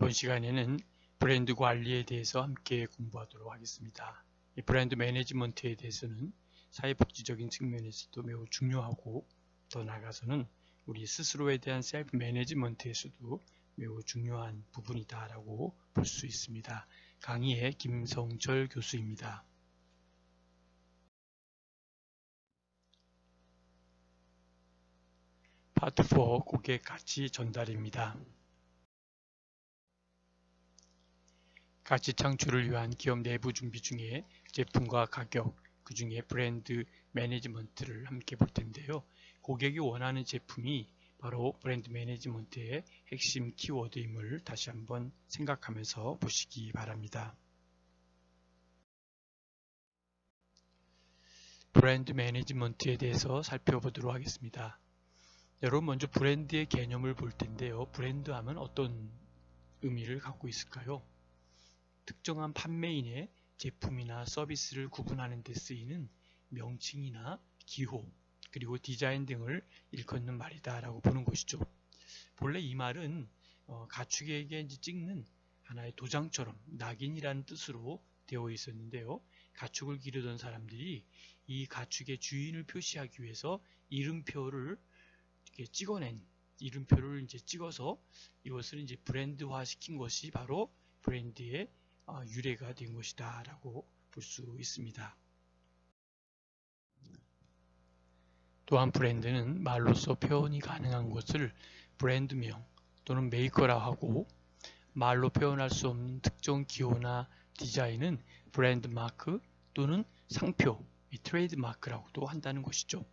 이번 시간에는 브랜드 관리에 대해서 함께 공부하도록 하겠습니다. 이 브랜드 매니지먼트에 대해서는 사회복지적인 측면에서도 매우 중요하고 더 나아가서는 우리 스스로에 대한 셀프 매니지먼트에서도 매우 중요한 부분이다라고 볼 수 있습니다. 강의의 김성철 교수입니다. 파트 4 고객 가치 전달입니다. 가치 창출을 위한 기업 내부 준비 중에 제품과 가격, 그 중에 브랜드 매니지먼트를 함께 볼 텐데요. 고객이 원하는 제품이 바로 브랜드 매니지먼트의 핵심 키워드임을 다시 한번 생각하면서 보시기 바랍니다. 브랜드 매니지먼트에 대해서 살펴보도록 하겠습니다. 여러분 먼저 브랜드의 개념을 볼 텐데요. 브랜드 하면 어떤 의미를 갖고 있을까요? 특정한 판매인의 제품이나 서비스를 구분하는 데 쓰이는 명칭이나 기호, 그리고 디자인 등을 일컫는 말이다 라고 보는 것이죠. 본래 이 말은 가축에게 찍는 하나의 도장처럼 낙인이라는 뜻으로 되어 있었는데요. 가축을 기르던 사람들이 이 가축의 주인을 표시하기 위해서 이름표를 이렇게 이름표를 찍어서 이것을 브랜드화 시킨 것이 바로 브랜드의 유래가 된 것이다 라고 볼 수 있습니다. 또한 브랜드는 말로써 표현이 가능한 것을 브랜드명 또는 메이커라 하고, 말로 표현할 수 없는 특정 기호나 디자인은 브랜드 마크 또는 상표, 트레이드 마크라고도 한다는 것이죠.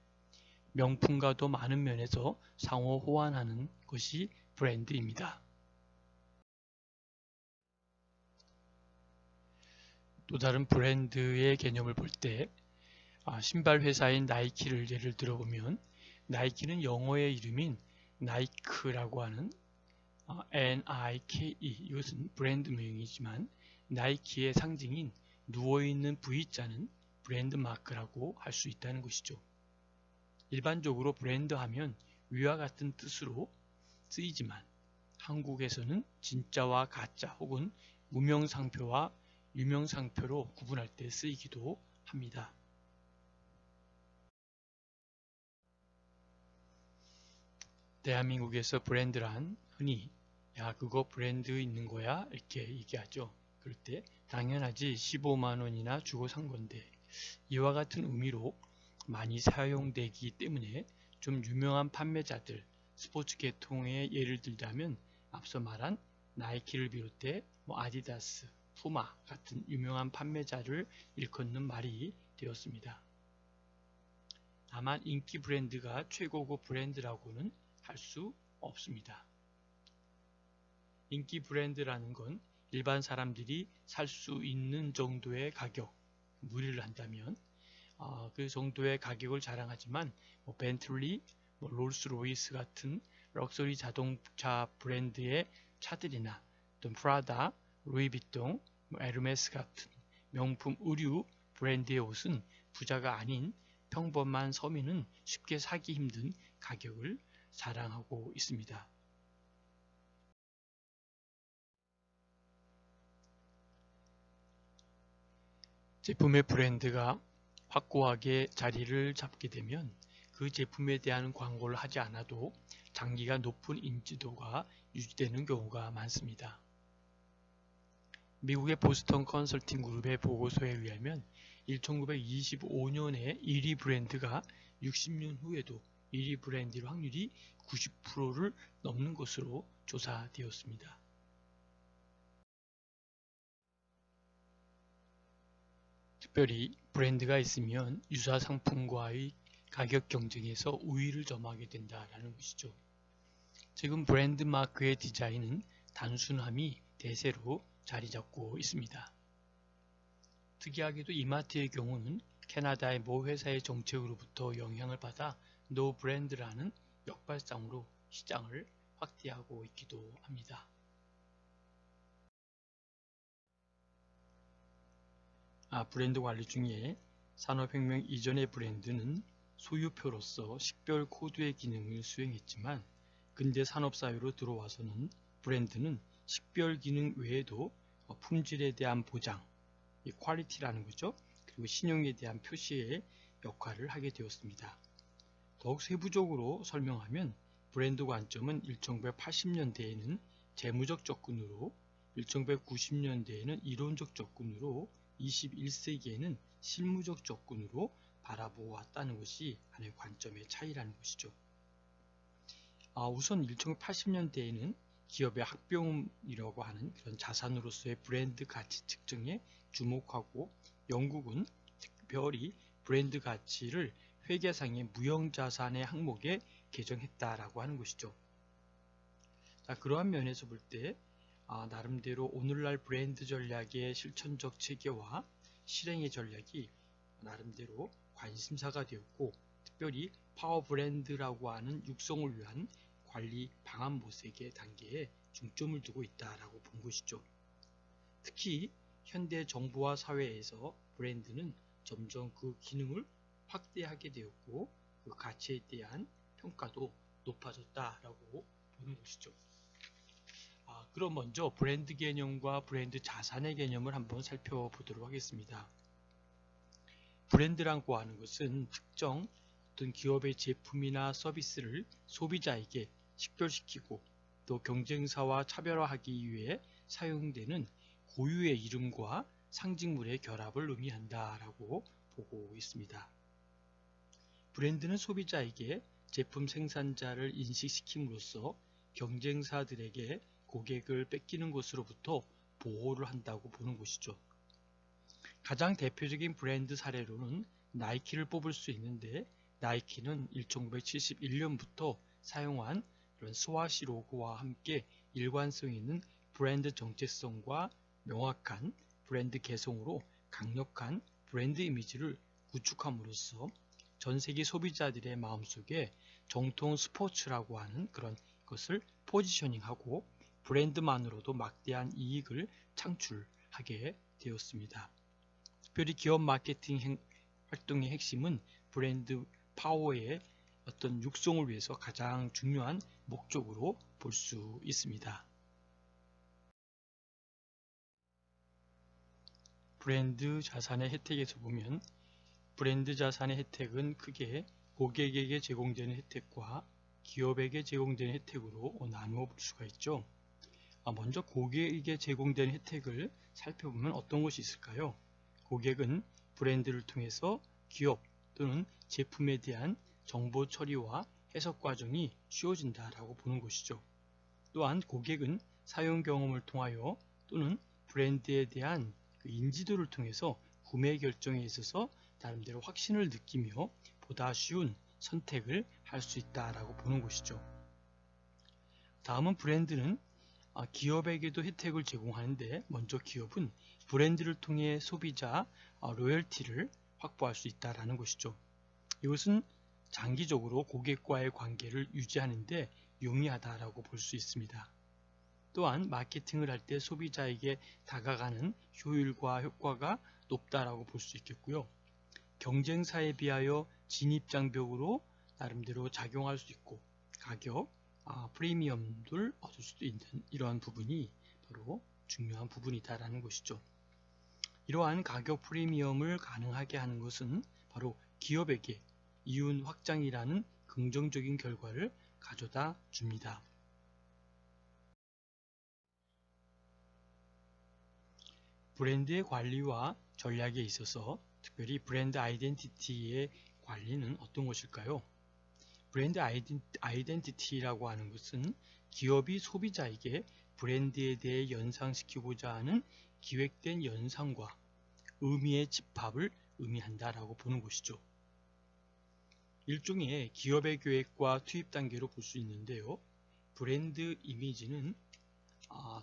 명품과도 많은 면에서 상호 호환하는 것이 브랜드입니다. 또 다른 브랜드의 개념을 볼 때 신발 회사인 나이키를 예를 들어보면, 나이키는 영어의 이름인 나이크라고 하는 Nike, 이것은 브랜드명이지만 나이키의 상징인 누워있는 V자는 브랜드 마크라고 할 수 있다는 것이죠. 일반적으로 브랜드 하면 위와 같은 뜻으로 쓰이지만 한국에서는 진짜와 가짜 혹은 무명상표와 유명상표로 구분할 때 쓰이기도 합니다. 대한민국에서 브랜드란 흔히 야 그거 브랜드 있는 거야 이렇게 얘기하죠. 그럴 때 당연하지 15만원이나 주고 산 건데, 이와 같은 의미로 많이 사용되기 때문에 좀 유명한 판매자들, 스포츠 계통의 예를 들자면 앞서 말한 나이키를 비롯해 아디다스, 푸마 같은 유명한 판매자를 일컫는 말이 되었습니다. 다만 인기 브랜드가 최고급 브랜드라고는 할 수 없습니다. 인기 브랜드라는 건 일반 사람들이 살 수 있는 정도의 가격, 무리를 한다면 그 정도의 가격을 자랑하지만 벤틀리, 롤스로이스 같은 럭셔리 자동차 브랜드의 차들이나 또 프라다, 루이비통, 에르메스 같은 명품 의류 브랜드의 옷은 부자가 아닌 평범한 서민은 쉽게 사기 힘든 가격을 자랑하고 있습니다. 제품의 브랜드가 확고하게 자리를 잡게 되면 그 제품에 대한 광고를 하지 않아도 장기간 높은 인지도가 유지되는 경우가 많습니다. 미국의 보스턴 컨설팅 그룹의 보고서에 의하면 1925년에 1위 브랜드가 60년 후에도 1위 브랜드의 확률이 90%를 넘는 것으로 조사되었습니다. 특별히 브랜드가 있으면 유사 상품과의 가격 경쟁에서 우위를 점하게 된다는 것이죠. 지금 브랜드 마크의 디자인은 단순함이 대세로 자리 잡고 있습니다. 특이하게도 이마트의 경우는 캐나다의 모 회사의 정책으로부터 영향을 받아 노 브랜드라는 역발상으로 시장을 확대하고 있기도 합니다. 브랜드 관리 중에 산업혁명 이전의 브랜드는 소유표로서 식별 코드의 기능을 수행했지만 근대 산업사회로 들어와서는 브랜드는 식별 기능 외에도 품질에 대한 보장, 이 퀄리티라는 거죠. 그리고 신용에 대한 표시의 역할을 하게 되었습니다. 더욱 세부적으로 설명하면 브랜드 관점은 1980년대에는 재무적 접근으로, 1990년대에는 이론적 접근으로, 21세기에는 실무적 접근으로 바라보았다는 것이 하나의 관점의 차이라는 것이죠. 우선 1980년대에는 기업의 학병이라고 하는 그런 자산으로서의 브랜드 가치 측정에 주목하고, 영국은 특별히 브랜드 가치를 회계상의 무형자산의 항목에 개정했다라고 하는 것이죠. 자, 그러한 면에서 볼 때 나름대로 오늘날 브랜드 전략의 실천적 체계와 실행의 전략이 나름대로 관심사가 되었고, 특별히 파워 브랜드라고 하는 육성을 위한 관리 방안 모색의 단계에 중점을 두고 있다라고 본 것이죠. 특히 현대 정부와 사회에서 브랜드는 점점 그 기능을 확대하게 되었고, 그 가치에 대한 평가도 높아졌다라고 보는 것이죠. 그럼 먼저 브랜드 개념과 브랜드 자산의 개념을 한번 살펴보도록 하겠습니다. 브랜드라고 하는 것은 특정 어떤 기업의 제품이나 서비스를 소비자에게 식별시키고 또 경쟁사와 차별화하기 위해 사용되는 고유의 이름과 상징물의 결합을 의미한다라고 보고 있습니다. 브랜드는 소비자에게 제품 생산자를 인식시킴으로써 경쟁사들에게 고객을 뺏기는 것으로부터 보호를 한다고 보는 것이죠. 가장 대표적인 브랜드 사례로는 나이키를 뽑을 수 있는데, 나이키는 1971년부터 사용한 그런 스와시 로고와 함께 일관성 있는 브랜드 정체성과 명확한 브랜드 개성으로 강력한 브랜드 이미지를 구축함으로써 전 세계 소비자들의 마음속에 정통 스포츠라고 하는 그런 것을 포지셔닝하고 브랜드만으로도 막대한 이익을 창출하게 되었습니다. 특별히 기업 마케팅 활동의 핵심은 브랜드 파워의 어떤 육성을 위해서 가장 중요한 목적으로 볼 수 있습니다. 브랜드 자산의 혜택에서 보면 브랜드 자산의 혜택은 크게 고객에게 제공되는 혜택과 기업에게 제공되는 혜택으로 나누어 볼 수가 있죠. 먼저 고객에게 제공되는 혜택을 살펴보면 어떤 것이 있을까요? 고객은 브랜드를 통해서 기업 또는 제품에 대한 정보 처리와 해석 과정이 쉬워진다라고 보는 것이죠. 또한 고객은 사용 경험을 통하여 또는 브랜드에 대한 그 인지도를 통해서 구매 결정에 있어서 나름대로 확신을 느끼며 보다 쉬운 선택을 할 수 있다라고 보는 것이죠. 다음은 브랜드는 기업에게도 혜택을 제공하는데, 먼저 기업은 브랜드를 통해 소비자 로열티를 확보할 수 있다라는 것이죠. 이것은 장기적으로 고객과의 관계를 유지하는 데 용이하다라고 볼 수 있습니다. 또한 마케팅을 할 때 소비자에게 다가가는 효율과 효과가 높다라고 볼 수 있겠고요. 경쟁사에 비하여 진입장벽으로 나름대로 작용할 수 있고, 가격, 프리미엄을 얻을 수도 있는 이러한 부분이 바로 중요한 부분이다라는 것이죠. 이러한 가격 프리미엄을 가능하게 하는 것은 바로 기업에게 이윤 확장이라는 긍정적인 결과를 가져다 줍니다. 브랜드의 관리와 전략에 있어서 특별히 브랜드 아이덴티티의 관리는 어떤 것일까요? 브랜드 아이덴티티라고 하는 것은 기업이 소비자에게 브랜드에 대해 연상시키고자 하는 기획된 연상과 의미의 집합을 의미한다라고 보는 것이죠. 일종의 기업의 계획과 투입 단계로 볼 수 있는데요. 브랜드 이미지는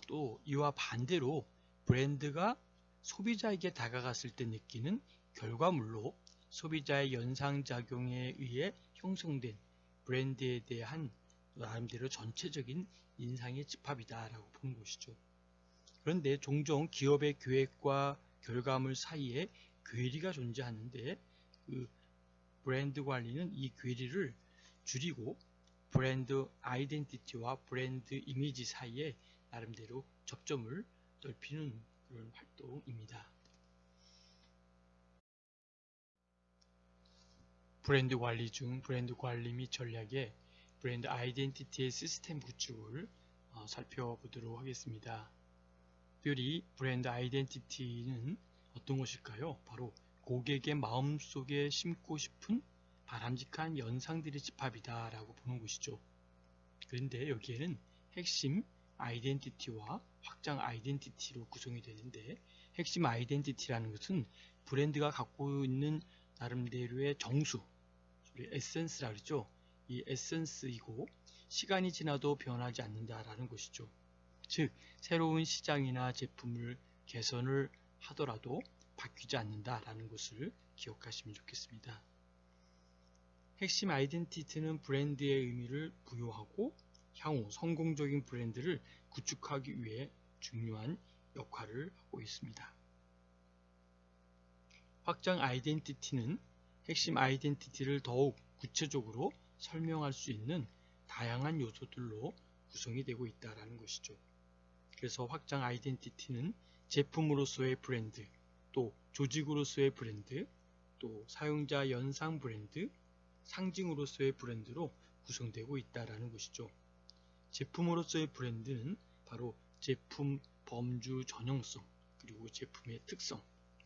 또 이와 반대로 브랜드가 소비자에게 다가갔을 때 느끼는 결과물로 소비자의 연상작용에 의해 형성된 브랜드에 대한 나름대로 전체적인 인상의 집합이다라고 보는 것이죠. 그런데 종종 기업의 계획과 결과물 사이에 괴리가 존재하는데, 그 브랜드 관리는 이 괴리를 줄이고 브랜드 아이덴티티와 브랜드 이미지 사이에 나름대로 접점을 넓히는 그런 활동입니다. 브랜드 관리 중 브랜드 관리 및 전략의 브랜드 아이덴티티의 시스템 구축을 살펴보도록 하겠습니다. 특별히 브랜드 아이덴티티는 어떤 것일까요? 바로 고객의 마음속에 심고 싶은 바람직한 연상들의 집합이다 라고 보는 것이죠. 그런데 여기에는 핵심 아이덴티티와 확장 아이덴티티로 구성이 되는데, 핵심 아이덴티티라는 것은 브랜드가 갖고 있는 나름대로의 정수, 에센스라 그러죠. 이 에센스이고 시간이 지나도 변하지 않는다라는 것이죠. 즉 새로운 시장이나 제품을 개선을 하더라도 바뀌지 않는다라는 것을 기억하시면 좋겠습니다. 핵심 아이덴티티는 브랜드의 의미를 부여하고 향후 성공적인 브랜드를 구축하기 위해 중요한 역할을 하고 있습니다. 확장 아이덴티티는 핵심 아이덴티티를 더욱 구체적으로 설명할 수 있는 다양한 요소들로 구성이 되고 있다는 것이죠. 그래서 확장 아이덴티티는 제품으로서의 브랜드, 또 조직으로서의 브랜드, 또 사용자 연상 브랜드, 상징으로서의 브랜드로 구성되고 있다는 것이죠. 제품으로서의 브랜드는 바로 제품 범주 전형성, 그리고 제품의 특성,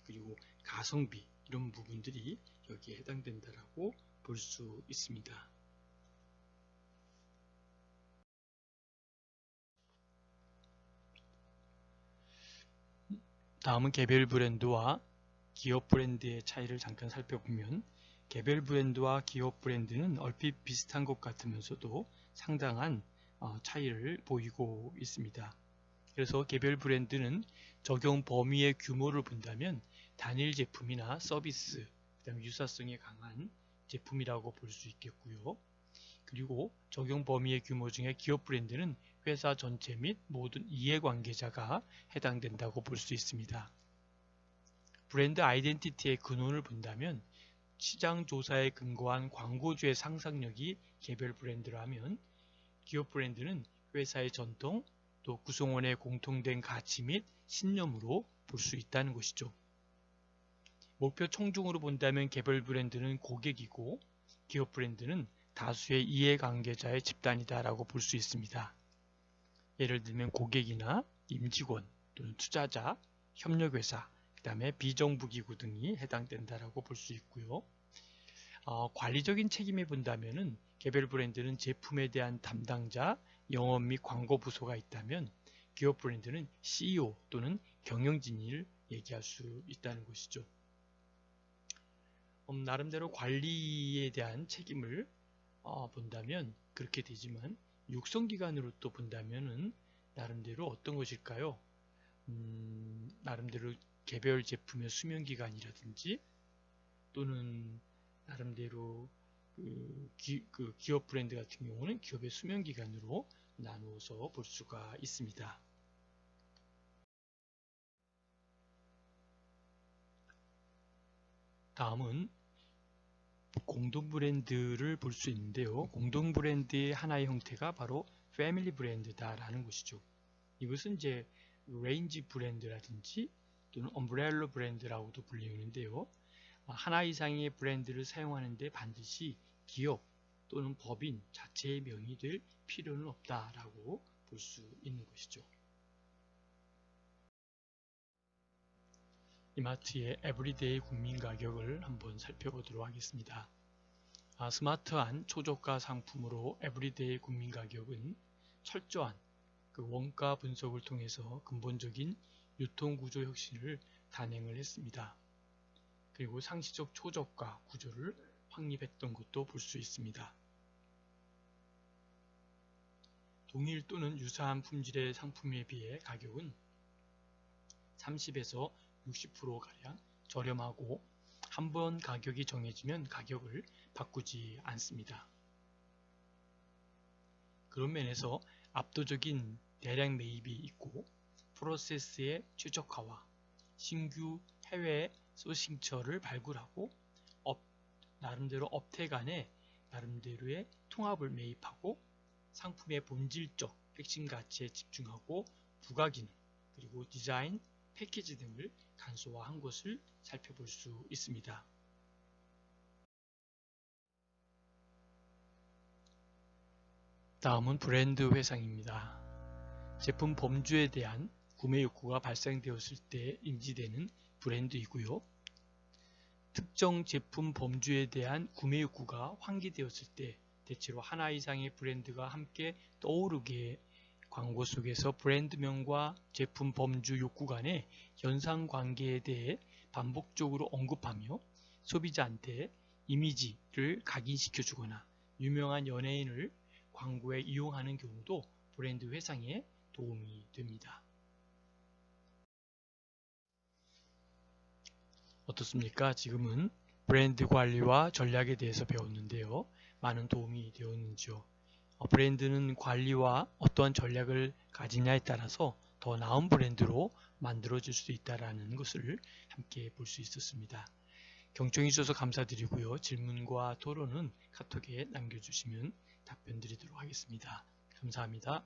그리고 가성비 이런 부분들이 여기에 해당된다라고 볼 수 있습니다. 다음은 개별 브랜드와 기업 브랜드의 차이를 잠깐 살펴보면, 개별 브랜드와 기업 브랜드는 얼핏 비슷한 것 같으면서도 상당한 차이를 보이고 있습니다. 그래서 개별 브랜드는 적용 범위의 규모를 본다면 단일 제품이나 서비스, 그다음에 유사성이 강한 제품이라고 볼 수 있겠고요. 그리고 적용 범위의 규모 중에 기업 브랜드는 회사 전체 및 모든 이해관계자가 해당된다고 볼 수 있습니다. 브랜드 아이덴티티의 근원을 본다면 시장 조사에 근거한 광고주의 상상력이 개별 브랜드라면, 기업 브랜드는 회사의 전통, 또 구성원의 공통된 가치 및 신념으로 볼 수 있다는 것이죠. 목표 총중으로 본다면 개별 브랜드는 고객이고 기업 브랜드는 다수의 이해관계자의 집단이다 라고 볼 수 있습니다. 예를 들면 고객이나 임직원 또는 투자자, 협력회사, 그 다음에 비정부기구 등이 해당된다라고 볼 수 있고요. 관리적인 책임에 본다면은 개별 브랜드는 제품에 대한 담당자, 영업 및 광고 부서가 있다면, 기업 브랜드는 CEO 또는 경영진을 얘기할 수 있다는 것이죠. 나름대로 관리에 대한 책임을 본다면 그렇게 되지만, 육성기관으로 또 본다면은 나름대로 어떤 것일까요? 나름대로 개별 제품의 수명기간이라든지, 또는 나름대로 기업 브랜드 같은 경우는 기업의 수명기간으로 나누어서 볼 수가 있습니다. 다음은 공동 브랜드를 볼 수 있는데요. 공동 브랜드의 하나의 형태가 바로 패밀리 브랜드다라는 것이죠. 이것은 이제 레인지 브랜드라든지 또는 엄브렐러 브랜드라고도 불리는데요. 하나 이상의 브랜드를 사용하는데 반드시 기업 또는 법인 자체의 명이 될 필요는 없다라고 볼 수 있는 것이죠. 이마트의 에브리데이 국민 가격을 한번 살펴보도록 하겠습니다. 스마트한 초저가 상품으로 에브리데이 국민 가격은 철저한 원가 분석을 통해서 근본적인 유통구조 혁신을 단행을 했습니다. 그리고 상시적 초저가 구조를 확립했던 것도 볼 수 있습니다. 동일 또는 유사한 품질의 상품에 비해 가격은 30에서 60%가량 저렴하고, 한번 가격이 정해지면 가격을 바꾸지 않습니다. 그런 면에서 압도적인 대량 매입이 있고, 프로세스의 최적화와 신규 해외 소싱처를 발굴하고 나름대로 업체 간에 나름대로의 통합을 매입하고 상품의 본질적 핵심 가치에 집중하고 부가 기능, 그리고 디자인, 패키지 등을 간소화한 것을 살펴볼 수 있습니다. 다음은 브랜드 회상입니다. 제품 범주에 대한 구매 욕구가 발생되었을 때 인지되는 브랜드이고요. 특정 제품 범주에 대한 구매 욕구가 환기되었을 때 대체로 하나 이상의 브랜드가 함께 떠오르게 광고 속에서 브랜드명과 제품 범주 욕구 간의 연상관계에 대해 반복적으로 언급하며 소비자한테 이미지를 각인시켜주거나 유명한 연예인을 광고에 이용하는 경우도 브랜드 회상에 도움이 됩니다. 어떻습니까? 지금은 브랜드 관리와 전략에 대해서 배웠는데요. 많은 도움이 되었는지요? 브랜드는 관리와 어떠한 전략을 가지냐에 따라서 더 나은 브랜드로 만들어질 수 있다는 것을 함께 볼 수 있었습니다. 경청해 주셔서 감사드리고요. 질문과 토론은 카톡에 남겨주시면 답변 드리도록 하겠습니다. 감사합니다.